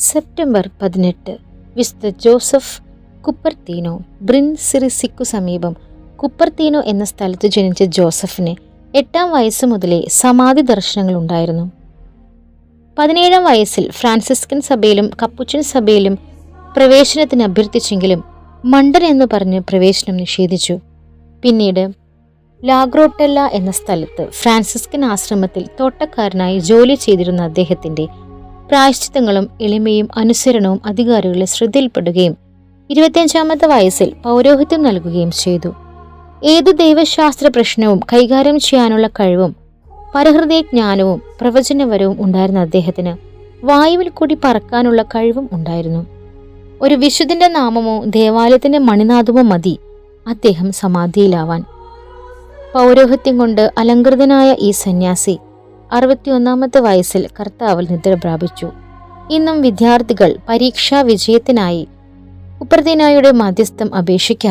September 18 വിശുദ്ധ Joseph കുപ്പർത്തീനോ. ബ്രിൻസിറിസിക്കു സമീപം കുപ്പർത്തീനോ എന്ന സ്ഥലത്ത് ജനിച്ച ജോസഫിന് 8-ാം വയസ്സ് മുതലേ സമാധി ദർശനങ്ങൾ ഉണ്ടായിരുന്നു. 17-ാം വയസ്സിൽ ഫ്രാൻസിസ്കൻ സഭയിലും കപ്പുച്ചിൻ സഭയിലും പ്രവേശനത്തിന് അഭ്യർത്ഥിച്ചെങ്കിലും മണ്ടൻ എന്ന് പറഞ്ഞ് പ്രവേശനം നിഷേധിച്ചു. പിന്നീട് ലാഗ്രോട്ടെല്ല എന്ന സ്ഥലത്ത് ഫ്രാൻസിസ്കൻ ആശ്രമത്തിൽ തോട്ടക്കാരനായി ജോലി ചെയ്തിരുന്ന അദ്ദേഹത്തിന്റെ പ്രായശ്ചിത്തങ്ങളും എളിമയും അനുസരണവും അധികാരികളുടെ ശ്രദ്ധയിൽപ്പെടുകയും 25-ാമത്തെ വയസ്സിൽ പൗരോഹിത്യം നൽകുകയും ചെയ്തു. ഏതു ദൈവശാസ്ത്ര പ്രശ്നവും കൈകാര്യം ചെയ്യാനുള്ള കഴിവും പരഹൃദയജ്ഞാനവും പ്രവചനവരവും ഉണ്ടായിരുന്ന അദ്ദേഹത്തിന് വായുവിൽ കൂടി പറക്കാനുള്ള കഴിവും ഉണ്ടായിരുന്നു. ഒരു വിശുദ്ധന്റെ നാമമോ ദേവാലയത്തിന്റെ മണിനാദമോ മതി അദ്ദേഹം സമാധിയിലാവാൻ. പൗരോഹിത്യം കൊണ്ട് അലങ്കൃതനായ ഈ സന്യാസി 61-ാമത്തെ വയസ്സിൽ കർത്താവിൽ നിദ്ര പ്രാപിച്ചു. ഇന്നും വിദ്യാർത്ഥികൾ പരീക്ഷാ വിജയത്തിനായി കുപ്പർത്തീനോയുടെ മധ്യസ്ഥം അപേക്ഷിക്കാറുണ്ട്.